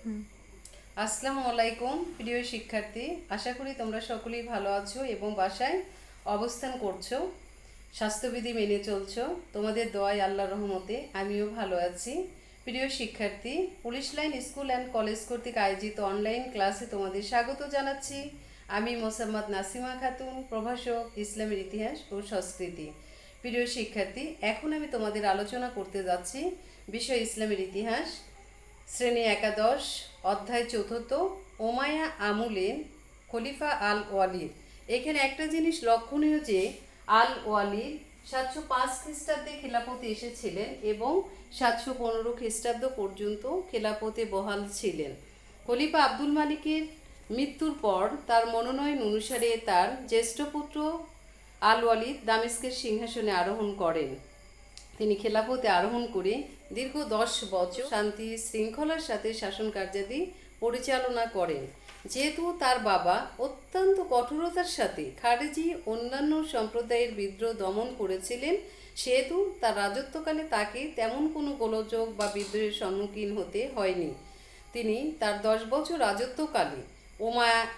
আসসালামু আলাইকুম প্রিয় শিক্ষার্থী, আশা করি তোমরা সকলেই ভালো আছো এবং বাসায় অবস্থান করছো, স্বাস্থ্যবিধি মেনে চলছো। তোমাদের দোয়ায় আল্লাহর রহমতে আমিও ভালো আছি। প্রিয় শিক্ষার্থী, police line school and college কর্তৃক আয়োজিত অনলাইন ক্লাসে তোমাদের স্বাগত জানাচ্ছি। আমি মোসাম্মদ নাসিমা খাতুন, প্রভাষক, ইসলামের ইতিহাস ও সংস্কৃতি। প্রিয় শিক্ষার্থী, এখন আমি তোমাদের আলোচনা করতে যাচ্ছি বিষয় ইসলামের ইতিহাস, শ্রেণী একাদশ, অধ্যায় চতুর্থ, ওমায়া আমলে খলিফা আল ওয়ালিদ। এখানে একটা জিনিস লক্ষণীয় যে আল ওয়ালিদ 705 খ্রিস্টাব্দে খেলাফতে এসেছিলেন এবং 715 খ্রিস্টাব্দ পর্যন্ত খেলাফতে বহাল ছিলেন। খলিফা আব্দুল মালিকের মৃত্যুর পর তার মনোনয়ন অনুসারে তার জ্যেষ্ঠ পুত্র আল ওয়ালিদ দামেস্কের সিংহাসনে আরোহণ করেন। তিনি খেলাফতে আরোহণ করে দীর্ঘ 10 বছর শান্তি শৃঙ্খলার সাথে শাসন কার্যাদি পরিচালনা করেন। যেহেতু তার বাবা অত্যন্ত কঠোরতার সাথে খারেজি অন্যান্য সম্প্রদায়ের বিদ্রোহ দমন করেছিলেন, সেহেতু তার রাজত্বকালে তাকে তেমন কোনো গোলযোগ বা বিদ্রোহের সম্মুখীন হতে হয়নি। তিনি তার 10 বছর রাজত্বকালে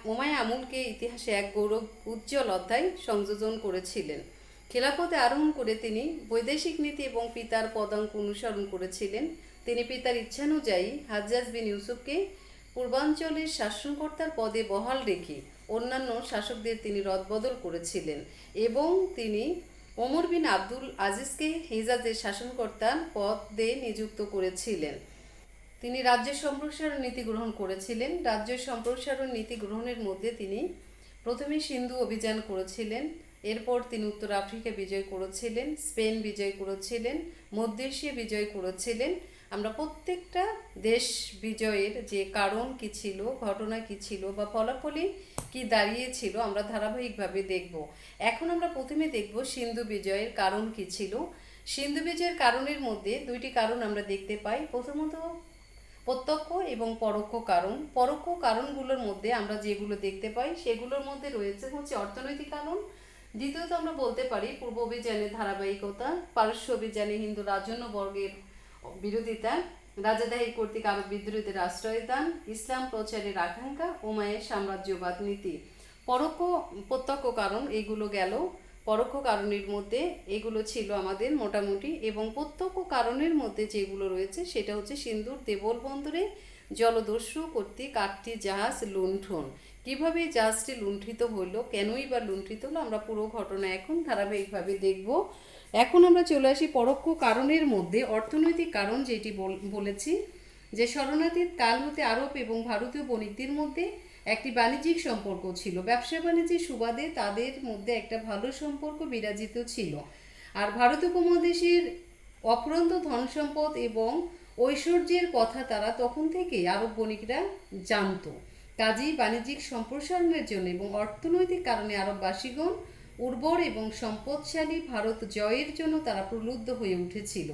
ওমায়া আমুলকে ইতিহাসে এক গৌরব উজ্জ্বল অধ্যায় সংযোজন করেছিলেন। খেলাফতে আরোহণ করে তিনি বৈদেশিক নীতি এবং পিতার পদাঙ্ক অনুসরণ করেছিলেন। তিনি পিতার ইচ্ছানুযায়ী হাজ্জাজ বিন ইউসুফকে পূর্বাঞ্চলের শাসনকর্তার পদে বহাল রেখে অন্যান্য শাসকদের তিনি রদবদল করেছিলেন এবং তিনি ওমর বিন আব্দুল আজিজকে হিজাজের শাসনকর্তার পদে নিযুক্ত করেছিলেন। তিনি রাজ্য সম্প্রসারণ নীতি গ্রহণ করেছিলেন। রাজ্য সম্প্রসারণ নীতি গ্রহণের মধ্যে তিনি প্রথমে সিন্ধু অভিযান করেছিলেন, এরপর তিনি উত্তর আফ্রিকা বিজয় করেছিলেন, স্পেন বিজয় করেছিলেন, মধ্য এশিয়া বিজয় করেছিলেন। আমরা প্রত্যেকটা দেশ বিজয়ের যে কারণ কি ছিল, ঘটনা কি ছিল বা ফলাফলে কি দাঁড়িয়েছিল আমরা ধারাবাহিকভাবে দেখব। এখন আমরা প্রথমে দেখব সিন্ধু বিজয়ের কারণ কি ছিল। সিন্ধু বিজয়ের কারণের মধ্যে দুইটি কারণ আমরা দেখতে পাই। প্রথমত প্রত্যক্ষ এবং পরোক্ষ কারণ। পরোক্ষ কারণগুলোর মধ্যে আমরা যেগুলো দেখতে পাই সেগুলোর মধ্যে রয়েছে অর্থনৈতিক কারণ। দ্বিতীয়ত আমরা বলতে পারি পূর্ব অভিযানের ধারাবাহিকতা, পারস্য অভিযানে হিন্দু রাজন্য বর্গের বিরোধিতা, রাজাদাহির কর্তৃক আরব বিদ্রোহীদের আশ্রয়দান, ইসলাম প্রচারের আকাঙ্ক্ষা, উমাইয়ার সাম্রাজ্যবাদ নীতি। প্রত্যক্ষ কারণ এগুলো গেল। পরোক্ষ কারণের মধ্যে এগুলো ছিল আমাদের মোটামুটি, এবং প্রত্যক্ষ কারণের মধ্যে যেগুলো রয়েছে সেটা হচ্ছে সিন্ধুর দেবল বন্দরে জলদস্যু কর্তৃক 8টি জাহাজ লুণ্ঠন। কিভাবে জাহাজটি লুণ্ঠিত হলো, কেনই বা লুণ্ঠিত হলো, আমরা পুরো ঘটনা এখন ধারাবাহিকভাবে দেখব। এখন আমরা চলে আসি পরোক্ষ কারণের মধ্যে। অর্থনৈতিক কারণ যেটি বলেছি যে শরণার্থীর কাল হতে আরব এবং ভারতীয় বণিকদের মধ্যে একটি বাণিজ্যিক সম্পর্ক ছিল। ব্যবসা বাণিজ্যের সুবাদে তাদের মধ্যে একটা ভালো সম্পর্ক বিরাজিত ছিল। আর ভারত উপমহাদেশের অফুরন্ত ধন সম্পদ এবং ঐশ্বর্যের কথা তারা তখন থেকে আরব বণিকরা জানত। কাজেই বাণিজ্যিক সম্প্রসারণের জন্য এবং অর্থনৈতিক কারণে আরববাসীগণ উর্বর এবং সম্পদশালী ভারত জয়ের জন্য তারা প্রলুব্ধ হয়ে উঠেছিল।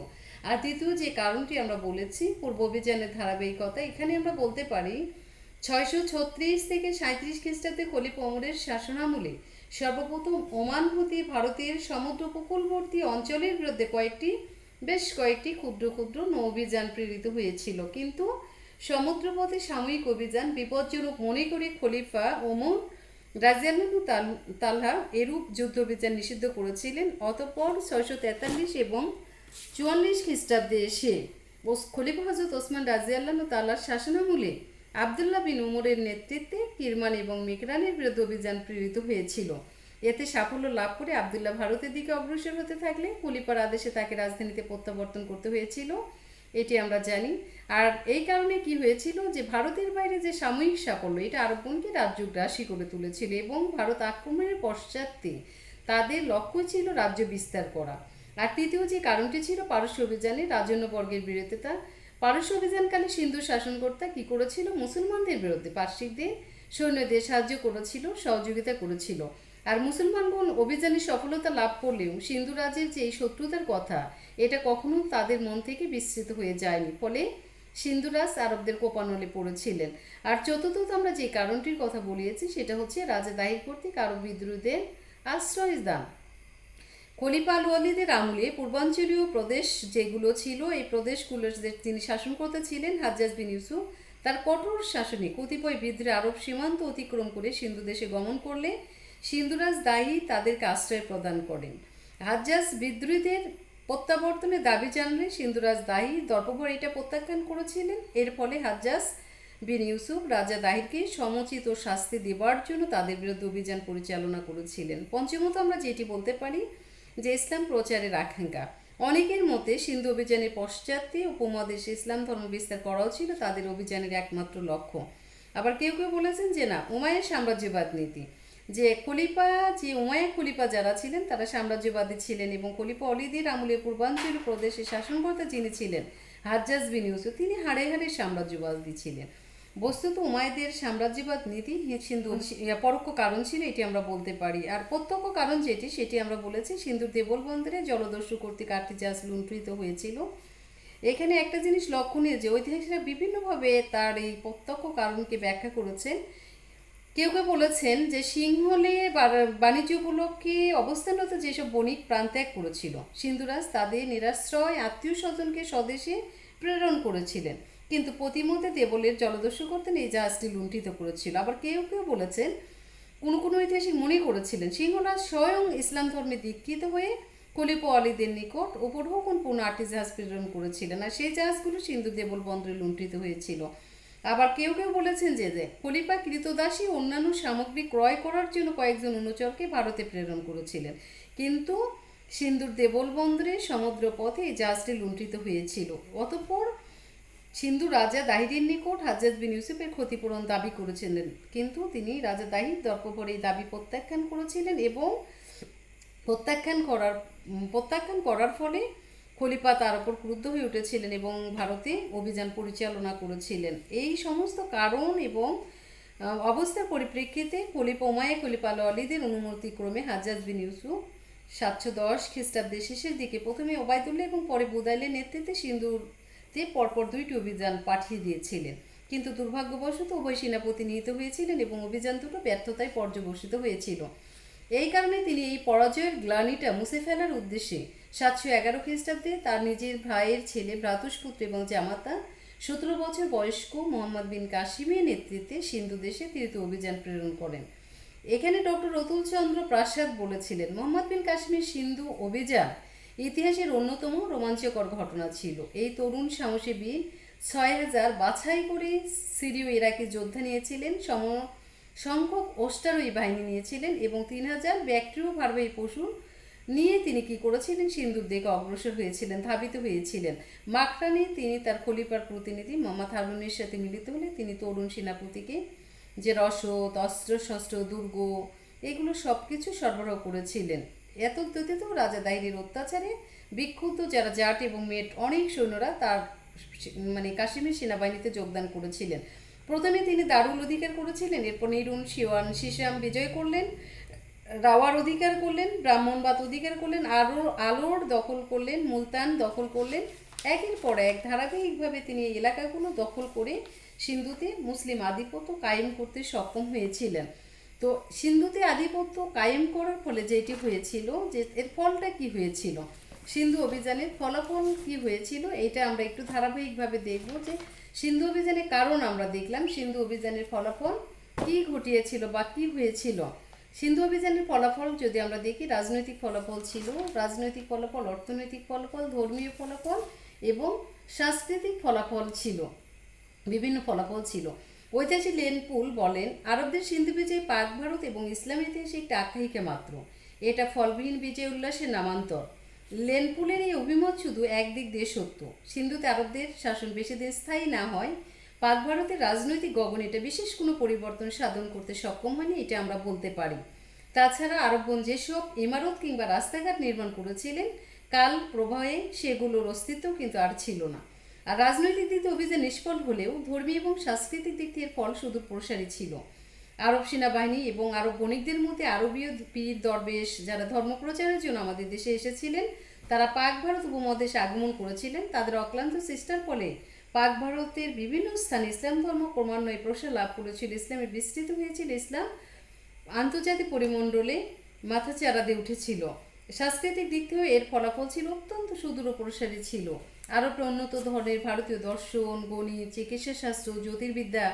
আর দ্বিতীয় যে কারণটি আমরা বলেছি পূর্ব অভিযানের ধারাবাহিকতা, এখানে আমরা বলতে পারি 636 থেকে 37 খ্রিস্টাব্দে খলিফা ওমরের শাসনামলে সর্বপ্রথম ওমান হতে ভারতের সমুদ্র উপকূলবর্তী অঞ্চলের বিরুদ্ধে বেশ কয়েকটি ক্ষুদ্র ক্ষুদ্র নৌ অভিযান প্রেরিত হয়েছিল, কিন্তু সমুদ্রপথে সাময়িক অভিযান বিপজ্জনক মনে করে খলিফা ওমর রাজিয়াল্লাহু তাআলা এরূপ যুদ্ধ অভিযান নিষিদ্ধ করেছিলেন। অতঃপর 643 এবং 44 খ্রিস্টাব্দে এসে খলিফা হযরত ওসমান রাজিয়াল্লাহু তাআলার শাসনামলে আবদুল্লাহ বিন উমরের নেতৃত্বে কিরমান এবং মিকরানের বিরুদ্ধে অভিযান প্রেরিত হয়েছিল। এতে সাফল্য লাভ করে আবদুল্লাহ ভারতের দিকে অগ্রসর হতে থাকলে খলিফার আদেশে তাকে রাজধানীতে প্রত্যাবর্তন করতে হয়েছিল, এটি আমরা জানি। আর এই কারণে কি হয়েছিল যে ভারতের বাইরে যে সাময়িক সাফল্য এটা আরবগণকে রাজ্যগ্রাসী করে তুলেছিল এবং ভারত আক্রমণের পশ্চাতে তাদের লক্ষ্য ছিল রাজ্য বিস্তার করা। আর তৃতীয় যে কারণটি ছিল পারস্য অভিযানে রাজন্যবর্গের বিরোধিতা। পারস্য অভিযানকালে সিন্ধু শাসনকর্তা কি করেছিল, মুসলমানদের বিরুদ্ধে পার্শ্বিকদের সৈন্যদের সাহায্য করেছিল, সহযোগিতা করেছিল। আর মুসলমানগণ অভিযানে সফলতা লাভ করলেও সিন্ধু রাজ্যের যে এই শত্রুতার কথা এটা কখনো তাদের মন থেকে বিস্মৃত হয়ে যায়নি, ফলে সিন্ধুরাজ আরবদের কোপানলে পড়েছিলেন। আর চতুর্থত আমরা যে কারণটির কথা বলিয়েছি সেটা হচ্ছে রাজা দাহির কর্তৃক আরব বিদ্রোহীদের আশ্রয়দান। খলিফা আল ওয়ালিদের আমলে পূর্বাঞ্চলীয় প্রদেশ যেগুলো ছিল এই প্রদেশগুলোর তিনি শাসন করতে ছিলেন হাজ্জাজ বিন ইউসুফ, তার কঠোর শাসনে কতিপয় বৃদ্ধরা আরব সীমান্ত অতিক্রম করে সিন্ধু দেশে গমন করলে সিন্ধুরাজ দাহি তাদেরকে আশ্রয় প্রদান করেন। হাজ্জাজ বিদ্রোহীদের প্রত্যাবর্তনের দাবি জানলে সিন্ধুরাজ দাহি দর্পভর এটা প্রত্যাখ্যান করেছিলেন। এর ফলে হাজ্জাজ বিন ইউসুফ রাজা দাহিরকে সমুচিত শাস্তি দেওয়ার জন্য তাদের বিরুদ্ধে অভিযান পরিচালনা করেছিলেন। পঞ্চমত আমরা যেটি বলতে পারি যে ইসলাম প্রচারের আকাঙ্ক্ষা। অনেকের মতে সিন্ধু অভিযানের পশ্চাতে উপমহাদেশে ইসলাম ধর্ম বিস্তার করাও ছিল তাদের অভিযানের একমাত্র লক্ষ্য। আবার কেউ কেউ বলেছেন যে না, উমাইয়া সাম্রাজ্যবাদ নীতি, যে উমাইয়া খলিফা যারা ছিলেন তারা সাম্রাজ্যবাদী ছিলেন এবং খলিফা অলিদের আমলে পূর্বাঞ্চলীয় প্রদেশে শাসনকর্তা যিনি ছিলেন হাজ্জাজ বিন ইউসুফ, তিনি হাড়ে হাড়ে সাম্রাজ্যবাদী ছিলেন। বস্তুত উমাইয়াদের সাম্রাজ্যবাদ নীতি সিন্ধু পরোক্ষ কারণ ছিল, এটি আমরা বলতে পারি। আর প্রত্যক্ষ কারণ যেটি, সেটি আমরা বলেছি সিন্ধুর দেবল বন্দরে জলদস্যু কর্তৃক 8টি জাহাজ লুণ্ঠিত হয়েছিল। এখানে একটা জিনিস লক্ষণীয় যে ঐতিহাসিকরা বিভিন্নভাবে তার এই প্রত্যক্ষ কারণকে ব্যাখ্যা করেছেন। কেউ কেউ বলেছেন যে সিংহলে বাণিজ্য উপলক্ষে অবস্থানরত যেসব বণিক প্রাণত্যাগ করেছিল, সিন্ধুরাজ তাদের নিরাশ্রয় আত্মীয় স্বজনকে স্বদেশে প্রেরণ করেছিলেন, কিন্তু প্রতিমধ্যে দেবলের জলদস্যু করতেন এই জাহাজটি লুণ্ঠিত করেছিল। আবার কেউ কেউ বলেছেন, কোনো ঐতিহাসিক মনে করেছিলেন সিংহরাজ স্বয়ং ইসলাম ধর্মে দীক্ষিত হয়ে খলিফা আলীদের নিকট উপঢৌকনপূর্ণ 8টি জাহাজ প্রেরণ করেছিলেন, আর সেই জাহাজগুলো সিন্ধু দেবল বন্দরে লুণ্ঠিত হয়েছিল। আবার কেউ কেউ বলেছেন যে খলিফা কৃতদাসী অন্যান্য সামগ্রী ক্রয় করার জন্য কয়েকজন অনুচরকে ভারতে প্রেরণ করেছিলেন, কিন্তু সিন্ধুর দেবল বন্দরে সমুদ্র পথে এই জাহাজটি লুণ্ঠিত হয়েছিল। অতঃপর সিন্ধু রাজা দাহিরের নিকট হাজ্জাজ বিন ইউসুফের ক্ষতিপূরণ দাবি করেছিলেন, কিন্তু তিনি রাজা দাহির দর্পভর এই দাবি প্রত্যাখ্যান করেছিলেন এবং প্রত্যাখ্যান করার ফলে খলিফা তার উপর ক্রুদ্ধ হয়ে উঠেছিলেন এবং ভারতে অভিযান পরিচালনা করেছিলেন। এই সমস্ত কারণ এবং অবস্থার পরিপ্রেক্ষিতে খলিফা খলিফা আলীদের অনুমতিক্রমে হাজ্জাজ বিন ইউসুফ 710 খ্রিস্টাব্দের শেষের দিকে প্রথমে ওবায়দুল্লাহ এবং পরে বুদাইলের নেতৃত্বে সিন্ধুতে পরপর 2টি অভিযান পাঠিয়ে দিয়েছিলেন, কিন্তু দুর্ভাগ্যবশত উভয় সেনাপতি নিহত হয়েছিলেন এবং অভিযান দুটো ব্যর্থতায় পর্যবসিত হয়েছিল। এই কারণে তিনি এই পরাজয়ের গ্লানিটা মুছে ফেলার উদ্দেশ্যে 711 খ্রিস্টাব্দে তার নিজের ভাইয়ের ছেলে ভ্রাতুষ্পুত্র এবং জামাতা 17 বছর বয়স্ক মোহাম্মদ বিন কাসিমের নেতৃত্বে সিন্ধু দেশে তৃতীয় অভিযান প্রেরণ করেন। এখানে ডক্টর অতুল চন্দ্র প্রাসাদ বলেছিলেন, মোহাম্মদ বিন কাসিমের সিন্ধু অভিযান ইতিহাসের অন্যতম রোমাঞ্চকর ঘটনা ছিল। এই তরুণ সাহসী বীর 6000 বাছাই করে সিরীয় ইরাকি যোদ্ধা নিয়েছিলেন, সংখ্যক অশ্বারোহী বাহিনী নিয়েছিলেন এবং 3000 ব্যাক্টীয় ভারবাহী পশু নিয়ে তিনি কি করেছিলেন, সিন্ধুর দিকে অগ্রসর হয়েছিলেন, ধাবিত হয়েছিলেন। মাকরানে তিনি তার খলিফার প্রতিনিধি মোহাম্মদ হারুনের সাথে মিলিত হলে তিনি তরুণ সেনাপতিকে যে রসদ, অস্ত্রশস্ত্র, দুর্গ এগুলো সব কিছু সরবরাহ করেছিলেন। এত ব্যতীত রাজা দাহিরের অত্যাচারে বিক্ষুব্ধ যারা জাট এবং মেট অনেক সৈন্যরা তার কাশ্মীর সেনাবাহিনীতে যোগদান করেছিলেন। প্রথমে তিনি দারুল অধিকার করেছিলেন, এরপর নিরুন, সিওয়ান, সিসাম বিজয় করলেন, রাওয়ার অধিকার করলেন, ব্রাহ্মণবাদ অধিকার করলেন, আলোর দখল করলেন, মুলতান দখল করলেন। একের পর এক ধারাবাহিকভাবে তিনি এই এলাকাগুলো দখল করে সিন্ধুতে মুসলিম আধিপত্য কায়েম করতে সক্ষম হয়েছিলেন। তো সিন্ধুতে আধিপত্য কায়েম করার ফলে যেটি হয়েছিল, যে এর ফলটা কি হয়েছিল, সিন্ধু অভিযানের ফলাফল কি হয়েছিল, এটা আমরা একটু ধারাবাহিকভাবে দেখব। যে সিন্ধু অভিযানের কারণ আমরা দেখলাম, সিন্ধু অভিযানের ফলাফল কি ঘটিয়েছিল বা কি হয়েছিল। সিন্ধু অভিযানের ফলাফল যদি আমরা দেখি, রাজনৈতিক ফলাফল ছিল, রাজনৈতিক ফলাফল, অর্থনৈতিক ফলাফল, ধর্মীয় ফলাফল এবং সাংস্কৃতিক ফলাফল ছিল, বিভিন্ন ফলাফল ছিল। ঐতিহাসিক লেনপুল বলেন, আরবদের সিন্ধু বিজয় পাক ভারত এবং ইসলাম ইতিহাসে একটি আখ্যায়িকা মাত্র, এটা ফলবিহীন বিজয় উল্লাসের নামান্তর। লেনপুলের এই অভিমত শুধু একদিক দিয়ে সত্য, সিন্ধুতে আরবদের শাসন বেশি দিন স্থায়ী না হয় পাক ভারতের রাজনৈতিক গগনে এটা বিশেষ কোনো পরিবর্তন সাধন করতে সক্ষম হয়নি, এটা আমরা বলতে পারি। তাছাড়া আরবগণ যেসব ইমারত কিংবা রাস্তাঘাট নির্মাণ করেছিলেন, কাল প্রবাহে সেগুলোর অস্তিত্ব কিন্তু আর ছিল না। আর রাজনৈতিক দিক দিয়ে অভিযান নিষ্ফল হলেও ধর্মীয় এবং সাংস্কৃতিক দিক থেকে এর ফল সুদূর প্রসারী ছিল। আরব সেনাবাহিনী এবং আরব বণিকদের মধ্যে আরবীয় পীর দরবেশ যারা ধর্মপ্রচারের জন্য আমাদের দেশে এসেছিলেন, তারা পাক ভারত উপমহাদেশে আগমন করেছিলেন। তাদের অক্লান্ত চেষ্টার ফলে পাক ভারতের বিভিন্ন স্থানে ইসলাম ধর্ম ক্রমান্বয়ে প্রসার লাভ করেছিল, ইসলামের বিস্তৃত হয়েছিল, ইসলাম আন্তর্জাতিক পরিমণ্ডলে মাথাচাড়া দিয়ে উঠেছিল। সাংস্কৃতিক দিক থেকেও এর ফলাফল ছিল অত্যন্ত সুদূর প্রসারী ছিল। আরও উন্নত ধরনের ভারতীয় দর্শন, গণিত, চিকিৎসাশাস্ত্র, জ্যোতির্বিদ্যা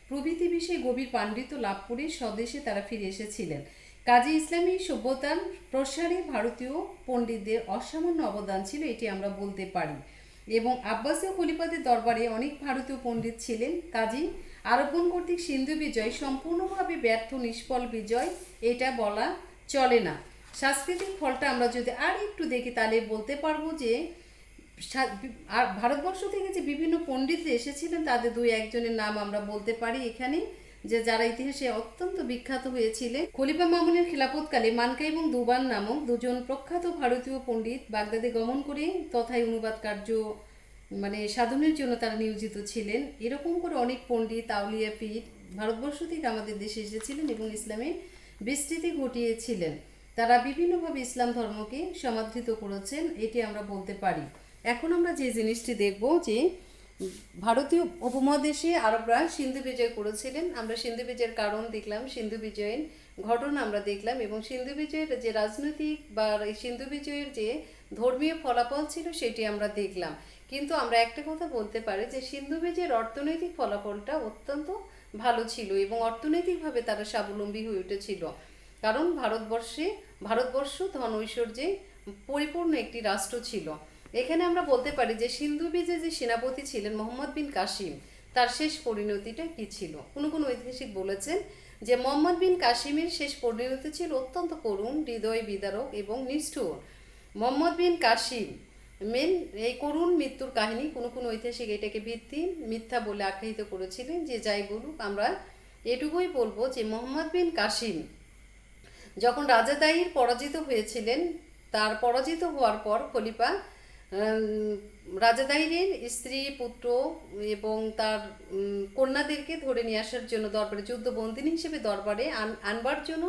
প্রভৃতি বিষয়ে গভীর পাণ্ডিত্য লাভ করে স্বদেশে তারা ফিরে এসেছিলেন। কাজী ইসলামী সভ্যতার প্রসারে ভারতীয় পণ্ডিতদের অসামান্য অবদান ছিল, এটি আমরা বলতে পারি। এবং আব্বাসীয় খলিফাদের দরবারে অনেক ভারতীয় পণ্ডিত ছিলেন। কাজী আরবগণ কর্তৃক সিন্ধু বিজয় সম্পূর্ণভাবে ব্যর্থ, নিষ্ফল বিজয় এটা বলা চলে না। সাংস্কৃতিক ফলটা আমরা যদি আর একটু দেখি তাহলে বলতে পারবো যে আর ভারতবর্ষ থেকে যে বিভিন্ন পণ্ডিত এসেছিলেন তাদের দুই একজনের নাম আমরা বলতে পারি এখানে, যে যারা ইতিহাসে অত্যন্ত বিখ্যাত হয়েছিলেন। খলিফা মামুনের খিলাফতকালে মানকা এবং দুবান নামক দুজন প্রখ্যাত ভারতীয় পণ্ডিত বাগদাদে গমন করে তথায় অনুবাদ কার্য সাধনের জন্য তারা নিয়োজিত ছিলেন। এরকম করে অনেক পণ্ডিত, আউলিয়া, পীর ভারতবর্ষ থেকে আমাদের দেশে এসেছিলেন এবং ইসলামের বিস্তৃতি ঘটিয়েছিলেন। তারা বিভিন্নভাবে ইসলাম ধর্মকে সমাদৃত করেছেন, এটি আমরা বলতে পারি। এখন আমরা যে জিনিসটি দেখব যে ভারতীয় উপমহাদেশে আরবরা সিন্ধু বিজয় করেছিলেন। আমরা সিন্ধু বিজয়ের কারণ দেখলাম, সিন্ধু বিজয়ের ঘটনা আমরা দেখলাম, এবং সিন্ধু বিজয়ের যে রাজনৈতিক বা সিন্ধু বিজয়ের যে ধর্মীয় ফলাফল ছিল সেটি আমরা দেখলাম। কিন্তু আমরা একটা কথা বলতে পারি যে সিন্ধু বিজয়ের অর্থনৈতিক ফলাফলটা অত্যন্ত ভালো ছিল এবং অর্থনৈতিকভাবে তারা স্বাবলম্বী হয়ে উঠেছিল। কারণ ভারতবর্ষ ধন ঐশ্বর্যে পরিপূর্ণ একটি রাষ্ট্র ছিল। এখানে আমরা বলতে পারি যে সিন্ধু বিজয়ে যে সেনাপতি ছিলেন মোহাম্মদ বিন কাসিম, তার শেষ পরিণতিটা কি ছিল? কোনো ঐতিহাসিক বলেছেন যে মোহাম্মদ বিন কাসিমের শেষ পরিণতি ছিল অত্যন্ত করুণ, হৃদয় বিদারক এবং নিষ্ঠুর। মোহাম্মদ বিন কাসিম এই করুণ মৃত্যুর কাহিনী কোনো ঐতিহাসিক এটাকে ভিত্তি মিথ্যা বলে আখ্যায়িত করেছিলেন। যে যাই বলুক, আমরা এটুকুই বলবো যে মোহাম্মদ বিন কাসিম যখন রাজা দাইর পরাজিত হয়েছিলেন, তার পরাজিত হওয়ার পর খলিফা রাজা দাইরের স্ত্রী, পুত্র এবং তার কন্যাদেরকে ধরে নিয়ে আসার জন্য দরবারে যুদ্ধবন্দিনী হিসেবে দরবারে আনবার জন্য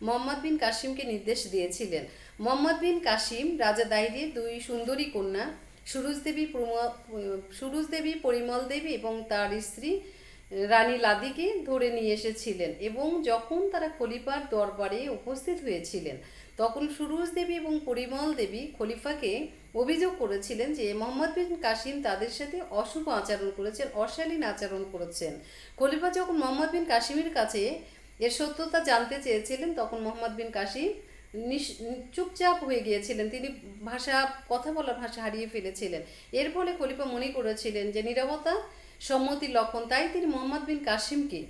মোহাম্মদ বিন কাসিমকে নির্দেশ দিয়েছিলেন। মোহাম্মদ বিন কাসিম রাজা দাইরের দুই সুন্দরী কন্যা সুরুজ দেবী, পরিমল দেবী এবং তার স্ত্রী রানী লাদিকে ধরে নিয়ে এসেছিলেন। এবং যখন তারা খলিফার দরবারে উপস্থিত হয়েছিলেন তখন সুরুজ দেবী এবং পরিমল দেবী খলিফাকে অভিযোগ করেছিলেন যে মোহাম্মদ বিন কাসিম তাদের সাথে অশুভ আচরণ করেছেন, অশালীন আচরণ করেছেন। খলিফা যখন মোহাম্মদ বিন কাসিমের কাছে এর সত্যতা জানতে চেয়েছিলেন তখন মোহাম্মদ বিন কাসিম চুপচাপ হয়ে গিয়েছিলেন। তিনি কথা বলার ভাষা হারিয়ে ফেলেছিলেন। এর ফলে খলিফা মনে করেছিলেন যে নীরবতা সম্মতির লক্ষণ, তাই তিনি মোহাম্মদ বিন কাসিমকে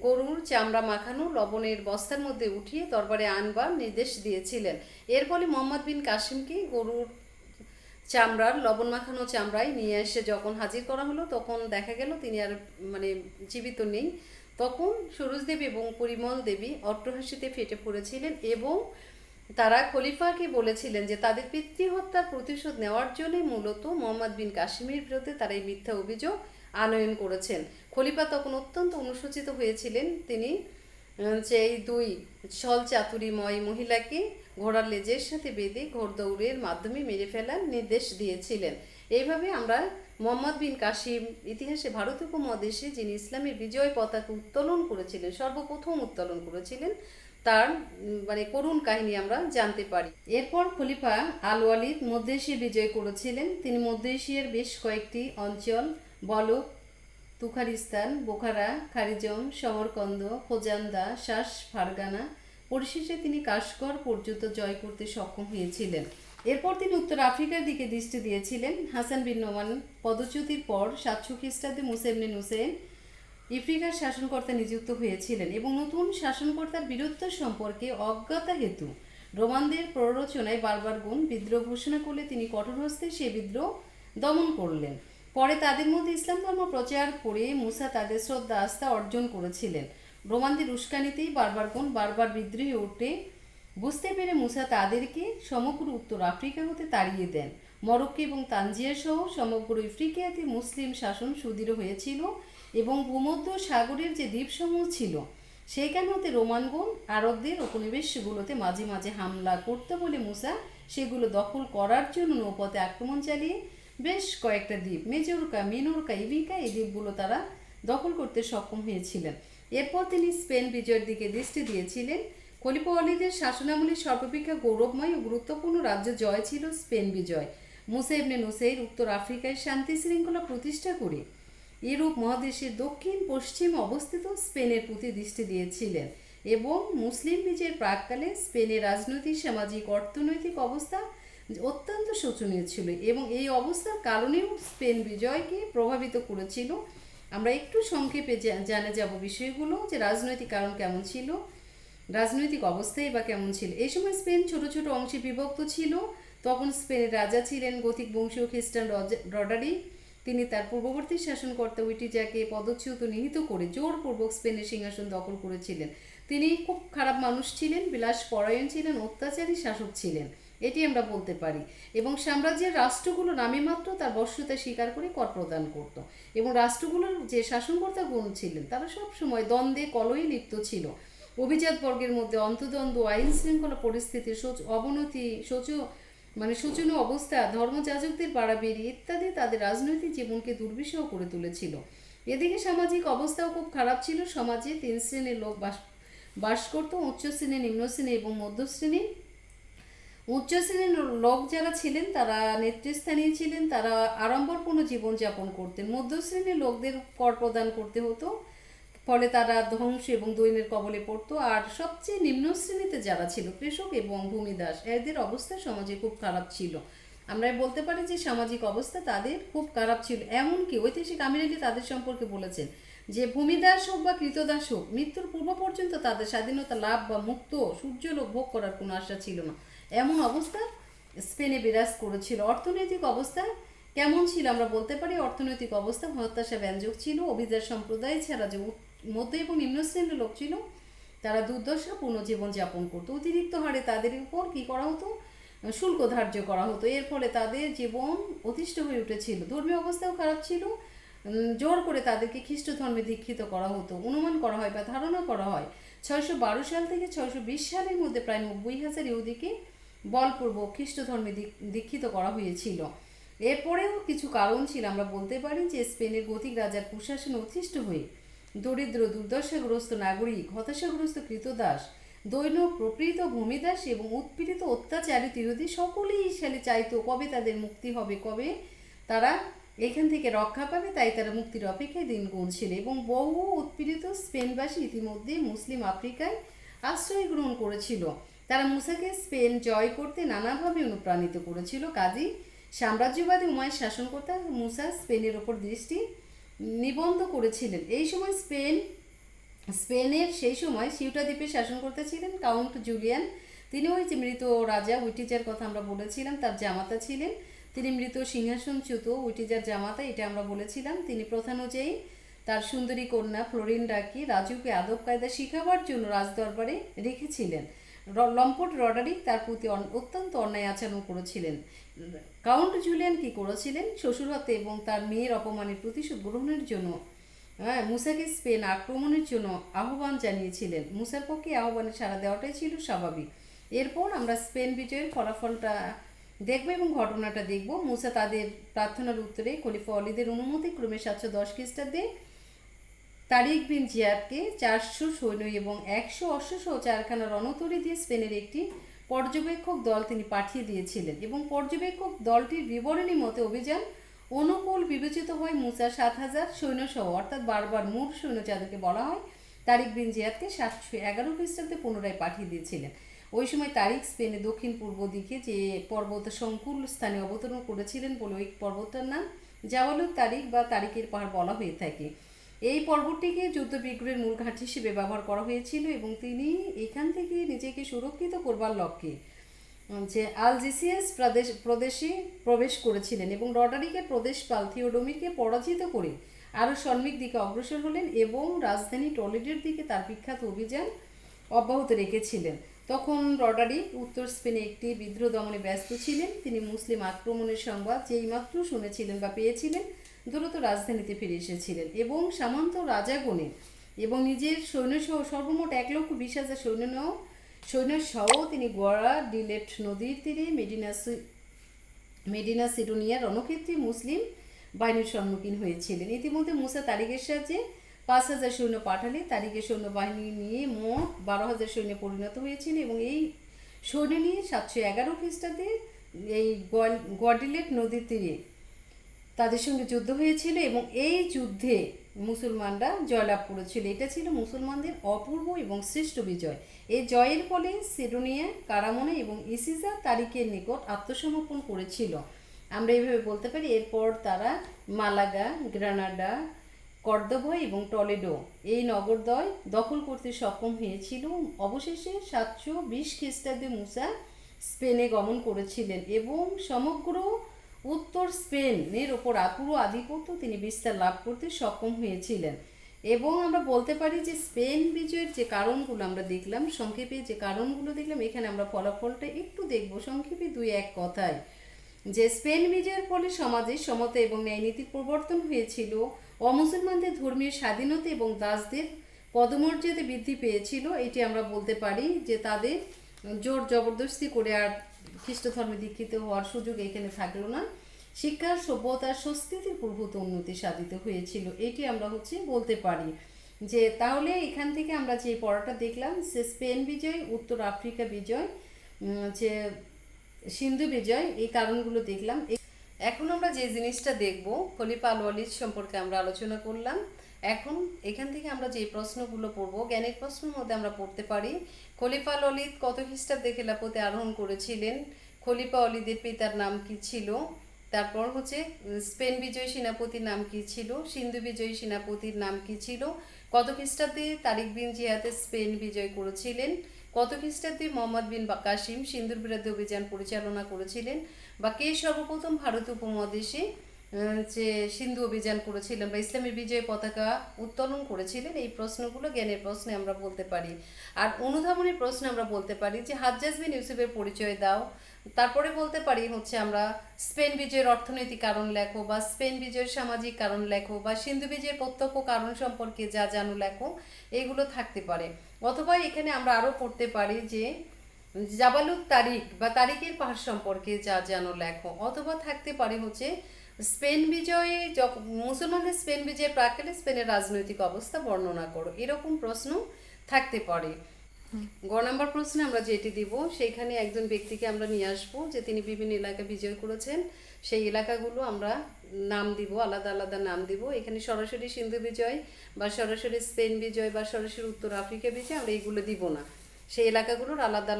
গরুর চামড়া মাখানো লবণের বস্তার মধ্যে উঠিয়ে দরবারে আনবার নির্দেশ দিয়েছিলেন। এর ফলে মোহাম্মদ বিন কাসিমকে গরুর চামড়ার লবণ মাখানো চামড়ায় নিয়ে এসে যখন হাজির করা হলো তখন দেখা গেল তিনি আর জীবিত নেই। তখন সুরুজ দেবী এবং পরিমল দেবী অট্টহাসিতে ফেটে পড়েছিলেন এবং তারা খলিফাকে বলেছিলেন যে তাদের পিতৃহত্যার প্রতিশোধ নেওয়ার জন্য মূলত মোহাম্মদ বিন কাসিমের বিরুদ্ধে তারা এই মিথ্যা অভিযোগ আনয়ন করেছেন। খলিফা তখন অত্যন্ত অনুশোচিত হয়েছিলেন। তিনি এই দুই ছল চাতুরিময় মহিলাকে ঘোড়ার লেজের সাথে বেঁধে ঘোড়দৌড়ের মাধ্যমে মেরে ফেলার নির্দেশ দিয়েছিলেন। এইভাবে আমরা মোহাম্মদ বিন কাসিম ইতিহাসে ভারত উপমহাদেশে যিনি ইসলামের বিজয় পতাকা উত্তোলন করেছিলেন, সর্বপ্রথম উত্তোলন করেছিলেন, তার করুণ কাহিনী আমরা জানতে পারি। এরপর খলিফা আল ওয়ালিদ মধ্য এশিয়া বিজয় করেছিলেন। তিনি মধ্য এশিয়ার বেশ কয়েকটি অঞ্চল বলক, তুখারিস্তান, বোখারা, খারিজম, সমরকন্দ, খোজান্দা, শাস ফারগানা, পরিশেষে তিনি কাশগড় পর্যন্ত জয় করতে সক্ষম হয়েছিলেন। এরপর তিনি উত্তর আফ্রিকার দিকে দৃষ্টি দিয়েছিলেন। হাসান বিন নোমান পদচ্যুতির পর 700 খ্রিস্টাব্দে মুসা ইবনে নুসাইর আফ্রিকার শাসনকর্তা নিযুক্ত হয়েছিলেন এবং নতুন শাসনকর্তার বীরত্ব সম্পর্কে অজ্ঞতা হেতু রোমানদের প্ররোচনায় বারবার বিদ্রোহ ঘোষণা করলে তিনি কঠোর হস্তে সে বিদ্রোহ দমন করলেন। পরে তাদের মধ্যে ইসলাম ধর্ম প্রচার করে মুসা তাদের শ্রদ্ধা আস্থা অর্জন করেছিলেন। রোমানদের উস্কানিতেই বারবার বিদ্রোহে উঠে বুঝতে পেরে মুসা তাদেরকে সমগ্র উত্তর আফ্রিকা হতে তাড়িয়ে দেন। মরক্কো এবং তানজিয়া সহ সমগ্র আফ্রিকাতে মুসলিম শাসন সুদৃঢ় হয়েছিল এবং ভূমধ্য সাগরের যে দ্বীপসমূহ ছিল সেইখান হতে রোমানগণ আরবদের উপনিবেশগুলোতে মাঝে মাঝে হামলা করতে বলে মুসা সেগুলো দখল করার জন্য নৌপথে আক্রমণ চালিয়ে বেশ কয়েকটা দ্বীপ মেজোরকা, মিনোরকা, ইবিকা এই দ্বীপগুলো তারা দখল করতে সক্ষম হয়েছিলেন। এরপর তিনি স্পেন বিজয়ের দিকে দৃষ্টি দিয়েছিলেন। খলিফা ওয়ালিদের শাসনামলে সর্বাপেক্ষা গৌরবময় ও গুরুত্বপূর্ণ রাজ্য জয় ছিল স্পেন বিজয়। মুসা ইবনে নুসাইর উত্তর আফ্রিকায় শান্তি শৃঙ্খলা প্রতিষ্ঠা করে ইউরোপ মহাদেশের দক্ষিণ পশ্চিম অবস্থিত স্পেনের প্রতি দৃষ্টি দিয়েছিলেন এবং মুসলিম বিজয়ের প্রাককালে স্পেনের রাজনৈতিক সামাজিক অর্থনৈতিক অবস্থা অত্যন্ত শোচনীয় ছিল এবং এই অবস্থার কারণেও স্পেন বিজয়কে প্রভাবিত করেছিল। আমরা একটু সংক্ষেপে জানে যাব বিষয়গুলো, যে রাজনৈতিক কারণ কেমন ছিল, রাজনৈতিক অবস্থাই বা কেমন ছিল। এই সময় স্পেন ছোট ছোট অংশে বিভক্ত ছিল। তখন স্পেনের রাজা ছিলেন গথিক বংশীয় খ্রিস্টান রডারিক। তিনি তার পূর্ববর্তী শাসনকর্তা উইটিজাকে পদচ্যুত নিহিত করে জোরপূর্বক স্পেনের সিংহাসন দখল করেছিলেন। তিনি খুব খারাপ মানুষ ছিলেন, বিলাস পরায়ণ ছিলেন, অত্যাচারী শাসক ছিলেন, এটি আমরা বলতে পারি। এবং সাম্রাজ্যের রাষ্ট্রগুলো নামে মাত্র তার বশ্যতা স্বীকার করে কর প্রদান করত। এবং রাষ্ট্রগুলোর যে শাসনকর্তাগণ ছিলেন তারা সবসময় দ্বন্দ্বে কলহে লিপ্ত ছিল। অভিজাত বর্গের মধ্যে অন্তদ্বন্দ্ব, আইন শৃঙ্খলা পরিস্থিতির অবনতি, শোচনীয় অবস্থা, ধর্মযাজকদের বাড়াবাড়ি ইত্যাদি তাদের রাজনৈতিক জীবনকে দুর্বিষহ করে তুলেছিল। এদিকে সামাজিক অবস্থাও খুব খারাপ ছিল। সমাজে 3 শ্রেণীর লোক বাস করত: উচ্চ শ্রেণী, নিম্ন শ্রেণী এবং মধ্য শ্রেণী। উচ্চ শ্রেণীর লোক যারা ছিলেন তারা নেতৃস্থানীয় ছিলেন, তারা আড়ম্বরপূর্ণ জীবনযাপন করতেন। মধ্য শ্রেণীর লোকদের কর প্রদান করতে হতো, ফলে তারা ধ্বংস এবং দৈন্যের কবলে পড়তো। আর সবচেয়ে নিম্ন শ্রেণীতে যারা ছিল, কৃষক এবং ভূমিদাস, এদের অবস্থা সমাজে খুব খারাপ ছিল। আমরা বলতে পারি যে সামাজিক অবস্থা তাদের খুব খারাপ ছিল। এমনকি ঐতিহাসিক আমির আলী তাদের সম্পর্কে বলেছেন যে ভূমিদাস হোক বা কৃতদাস হোক, মৃত্যুর পূর্ব পর্যন্ত তাদের স্বাধীনতা লাভ বা মুক্ত সূর্যলোক ভোগ করার কোনো আশা ছিল না। এমন অবস্থা স্পেনে বিরাজ করেছিল। অর্থনৈতিক অবস্থা কেমন ছিল আমরা বলতে পারি, অর্থনৈতিক অবস্থা হতাশা ব্যঞ্জক ছিল। অভিজাত সম্প্রদায় ছাড়া যে মধ্য এবং নিম্ন শ্রেণীর লোক ছিল তারা দুর্দশাপূর্ণ জীবনযাপন করতো। অতিরিক্ত হারে তাদের উপর কী করা হতো, শুল্ক ধার্য করা হতো। এর ফলে তাদের জীবন অতিষ্ঠ হয়ে উঠেছিল। ধর্মীয় অবস্থাও খারাপ ছিল। জোর করে তাদেরকে খ্রিস্ট ধর্মে দীক্ষিত করা হতো। অনুমান করা হয় বা ধারণা করা হয় 612 সাল থেকে 620 সালের মধ্যে প্রায় 90,000 ইহুদিকে বলপূর্বক খ্রিস্ট ধর্মে দীক্ষিত করা হয়েছিল। এরপরেও কিছু কারণ ছিল। আমরা বলতে পারি যে স্পেনের গথিক রাজার প্রশাসনে অতিষ্ঠ হয়ে দরিদ্র, দুর্দশাগ্রস্ত নাগরিক, হতাশাগ্রস্ত কৃতদাস, দৈন্য প্রকৃত ভূমিদাস এবং উৎপীড়িত অত্যাচারিত ইহুদি সকলেই চাইতো কবে তাদের মুক্তি হবে, কবে তারা এখান থেকে রক্ষা পাবে। তাই তারা মুক্তির অপেক্ষায় দিন গুনছিল। এবং বহু উৎপীড়িত স্পেনবাসী ইতিমধ্যে মুসলিম আফ্রিকায় আশ্রয় গ্রহণ করেছিল। তারা মুসাকে স্পেন জয় করতে নানাভাবে অনুপ্রাণিত করেছিল। কাজী সাম্রাজ্যবাদী উমায়ের শাসনকর্তা মুসা স্পেনের ওপর দৃষ্টি নিবন্ধ করেছিলেন। এই সময় স্পেনের সেই সময় সিউটা দ্বীপে শাসনকর্তা ছিলেন কাউন্ট জুলিয়ান। তিনি ওই যে মৃত রাজা উইটিজার কথা আমরা বলেছিলাম, তার জামাতা ছিলেন। তিনি মৃত সিংহাসনচ্যুত উইটিজার জামাতা, এটা আমরা বলেছিলাম। তিনি প্রথানুযায়ী তার সুন্দরী কন্যা ফ্লোরিন্ডাকে রাজুকে আদব কায়দা শিখাবার জন্য রাজদরবারে রেখেছিলেন। লম্পট রডারিক তার প্রতি অত্যন্ত অন্যায় আচরণ করেছিলেন। কাউন্ট জুলিয়ান কি করেছিলেন, শ্বশুর হতে এবং তার মেয়ের অপমানের প্রতিশোধ গ্রহণের জন্য মুসাকে স্পেন আক্রমণের জন্য আহ্বান জানিয়েছিলেন। মুসার পক্ষে আহ্বানে সাড়া দেওয়াটাই ছিল স্বাভাবিক। এরপর আমরা স্পেন বিজয়ের ফলাফলটা দেখব এবং ঘটনাটা দেখব। মুসা তাদের প্রার্থনার উত্তরে খলিফা অলিদের অনুমতি ক্রমে 710 খ্রিস্টাব্দে তারিক বিন জিয়াদকে 400 সৈন্য এবং 100 অশ্বসহ 4খানা রণতরী দিয়ে স্পেনের একটি পর্যবেক্ষক দল তিনি পাঠিয়ে দিয়েছিলেন। এবং পর্যবেক্ষক দলটির বিবরণী মতে অভিযান অনুকূল বিবেচিত হয় মুসা 7000 সৈন্যসহ, অর্থাৎ বারবার মূল সৈন্য যাদেরকে বলা হয়, তারিক বিন জিয়াদকে 711 খ্রিস্টাব্দে পুনরায় পাঠিয়ে দিয়েছিলেন। ওই সময় তারিক স্পেনের দক্ষিণ পূর্ব দিকে যে পর্বত সংকুল স্থানে অবতরণ করেছিলেন বলে ওই পর্বতটার নাম জাওয়ালুত তারিক বা তারিকের পাহাড় বলা হয়ে থাকে। এই পর্বতটিকে যুদ্ধবিগ্রহের মূল ঘাট হিসেবে ব্যবহার করা হয়েছিল এবং তিনি এখান থেকে নিজেকে সুরক্ষিত করবার লক্ষ্যে যে আলজেসিয়াস প্রদেশে প্রবেশ করেছিলেন এবং রডারিকের প্রদেশপাল থিওডোমিরকে পরাজিত করে আরও সন্মিক দিকে অগ্রসর হলেন এবং রাজধানী টলেডোর দিকে তার বিখ্যাত অভিযান অব্যাহত রেখেছিলেন। তখন রডারিক উত্তর স্পেনে একটি বিদ্রোহ দমনে ব্যস্ত ছিলেন। তিনি মুসলিম আক্রমণের সংবাদ যেইমাত্র শুনেছিলেন বা পেয়েছিলেন দ্রুত রাজধানীতে ফিরে এসেছিলেন এবং সামন্ত রাজাগণের এবং নিজের সৈন্যসহ সর্বমোট 1,20,000 সৈন্যসহ তিনি গোয়ারা ডিলেট নদীর তীরে মেডিনা সিডোনিয়ার রণক্ষেত্রে মুসলিম বাহিনীর সম্মুখীন হয়েছিলেন। ইতিমধ্যে মুসা তারিকের সাহায্যে 5,000 সৈন্য পাঠালে তারিকের সৈন্যবাহিনী নিয়ে মোট 12,000 সৈন্যে পরিণত হয়েছেন এবং এই সৈন্য নিয়ে 711 খ্রিস্টাব্দে এই গোয়াডিলেট নদীর তীরে তাদের সঙ্গে যুদ্ধ হয়েছিল এবং এই যুদ্ধে মুসলমানরা জয়লাভ করেছিল। এটা ছিল মুসলমানদের অপূর্ব এবং শ্রেষ্ঠ বিজয়। এই জয়ের ফলে সিডোনিয়া, কারামনে এবং ইসিজা তারিখের নিকট আত্মসমর্পণ করেছিল, আমরা এইভাবে বলতে পারি। এরপর তারা মালাগা, গ্রানাডা, কর্দোভা এবং টলেডো এই নগরদ্বয় দখল করতে সক্ষম হয়েছিল। অবশেষে 720 খ্রিস্টাব্দে মুসা স্পেনে গমন করেছিলেন এবং সমগ্র উত্তর স্পেনের ওপর পুরো আধিপত্য তিনি বিস্তার লাভ করতে সক্ষম হয়েছিলেন। এবং আমরা বলতে পারি যে স্পেন বিজয়ের যে কারণগুলো আমরা দেখলাম, সংক্ষেপে যে কারণগুলো দেখলাম, এখানে আমরা ফলাফলটা একটু দেখব সংক্ষেপে 2-1 কথায়। যে স্পেন বিজয়ের ফলে সমাজে সমতা এবং ন্যায়নীতির প্রবর্তন হয়েছিল, অমুসলমানদের ধর্মীয় স্বাধীনতা এবং দাসদের পদমর্যাদা বৃদ্ধি পেয়েছিল। এটি আমরা বলতে পারি যে তাদের জোর জবরদস্তি করে আর খ্রিস্ট ধর্মে দীক্ষিত হওয়ার সুযোগ এখানে থাকলো না। শিক্ষা, সভ্যতা, সংস্কৃতির প্রভূত উন্নতি সাধিত হয়েছিল, এটি আমরা বলতে পারি। যে তাহলে এখান থেকে আমরা যে পড়াটা দেখলাম, সে স্পেন বিজয়, উত্তর আফ্রিকা বিজয়, যে সিন্ধু বিজয়, এই কারণগুলো দেখলাম। এখন আমরা যে জিনিসটা দেখব, খলিফা আল ওয়ালিদ সম্পর্কে আমরা আলোচনা করলাম। এখন এখান থেকে আমরা যে প্রশ্নগুলো পড়বো, জ্ঞানের প্রশ্নের মধ্যে আমরা পড়তে পারি খলিফা আল ওয়ালিদ কত খ্রিস্টাব্দে খেলাফতে আরোহণ করেছিলেন, খলিফা ওয়ালিদের পিতার নাম কি ছিল, তারপর স্পেন বিজয়ী সেনাপতির নাম কি ছিল, সিন্ধু বিজয়ী সেনাপতির নাম কি ছিল, কত খ্রিস্টাব্দে তারিক বিন জিয়াদ স্পেন বিজয় করেছিলেন, কত খ্রিস্টাব্দে মোহাম্মদ বিন কাসিম সিন্ধুর বিরুদ্ধে অভিযান পরিচালনা করেছিলেন, বা কে সর্বপ্রথম ভারত উপমহাদেশে যে সিন্ধু অভিযান করেছিলেন বা ইসলামী বিজয় পতাকা উত্তোলন করেছিলেন। এই প্রশ্নগুলো জ্ঞানের প্রশ্নে আমরা বলতে পারি। আর অনুধাবনের প্রশ্নে আমরা বলতে পারি যে হাজ্জাজ বিন ইউসুফের পরিচয় দাও। তারপরে বলতে পারি আমরা স্পেন বিজয়ের অর্থনৈতিক কারণ লেখো, বা স্পেন বিজয়ের সামাজিক কারণ লেখো, বা সিন্ধু বিজয়ের প্রত্যক্ষ কারণ সম্পর্কে যা জানো লেখো, এইগুলো থাকতে পারে। অথবা এখানে আমরা আরও পড়তে পারি যে জাবালুত তারিক বা তারিকের পাহাড় সম্পর্কে যা জানো লেখো। অথবা থাকতে পারে স্পেন বিজয়ে, মুসলমানদের স্পেন বিজয়ের প্রাক্কালে স্পেনের রাজনৈতিক অবস্থা বর্ণনা করো। এরকম প্রশ্ন থাকতে পারে। গ নম্বর প্রশ্নে আমরা যেটি দিব, সেইখানে একজন ব্যক্তিকে আমরা নিয়ে আসবো যে তিনি বিভিন্ন এলাকা বিজয় করেছেন। সেই এলাকাগুলো আমরা নাম দিব, আলাদা আলাদা নাম দিব। এখানে সরাসরি সিন্ধু বিজয় বা সরাসরি স্পেন বিজয় বা সরাসরি উত্তর আফ্রিকা বিজয় আমরা এইগুলো দিব না। সেই এলাকাগুলোর আলাদা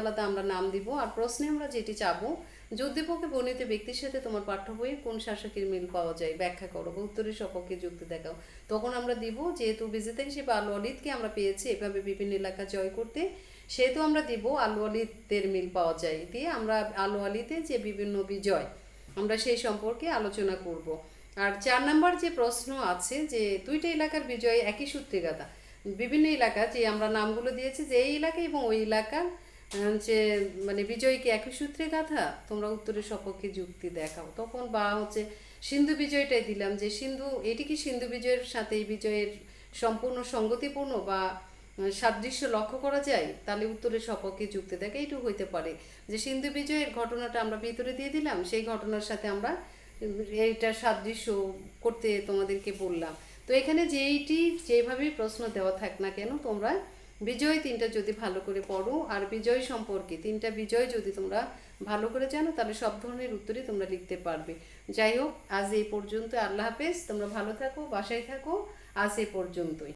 আলাদা আমরা নাম দিব। আর প্রশ্নে আমরা যেটি চাবো, যুদ্ধপক্ষে বর্ণিত ব্যক্তির সাথে তোমার পাঠ্য বইয়ে কোন শাসকের মিল পাওয়া যায় ব্যাখ্যা করো বা উত্তরের সপক্ষে যুক্তি দেখাও। তখন আমরা দিব যেহেতু বিজেতা হিসেবে আল ওয়ালিদকে আমরা পেয়েছি এভাবে বিভিন্ন এলাকা জয় করতে, সেহেতু আমরা দিব আল ওয়ালিদের মিল পাওয়া যায় দিয়ে আমরা আল ওয়ালিদের যে বিভিন্ন বিজয় আমরা সেই সম্পর্কে আলোচনা করব। আর 4 নম্বর যে প্রশ্ন আছে যে দুইটা এলাকার বিজয় একই সূত্রে গাথা। বিভিন্ন এলাকা যে আমরা নামগুলো দিয়েছি যে এই এলাকা এবং ওই এলাকার যে বিজয়কে একই সূত্রে গাথা, তোমরা উত্তরের সপক্ষে যুক্তি দেখাও। তখন বা সিন্ধু বিজয়টাই দিলাম যে সিন্ধু, এটি কি সিন্ধু বিজয়ের সাথে এই বিজয়ের সম্পূর্ণ সঙ্গতিপূর্ণ বা সাদৃশ্য লক্ষ্য করা যায়, তাহলে উত্তরের সপক্ষে যুক্তি দেখা। এইটুকু হইতে পারে যে সিন্ধু বিজয়ের ঘটনাটা আমরা ভিতরে দিয়ে দিলাম, সেই ঘটনার সাথে আমরা এইটা সাদৃশ্য করতে তোমাদেরকে বললাম। তো এখানে যেভাবেই প্রশ্ন দেওয়া থাক না কেন, তোমরা বিজয় 3টা যদি ভালো করে পড়ো আর বিজয় সম্পর্কে 3টা বিজয় যদি তোমরা ভালো করে জানো, তাহলে সব ধরনের উত্তরই তোমরা লিখতে পারবে। যাই হোক, আজ এই পর্যন্ত। আল্লাহ হাফেজ, তোমরা ভালো থাকো, বাসায় থাকো। আজ এই পর্যন্তই।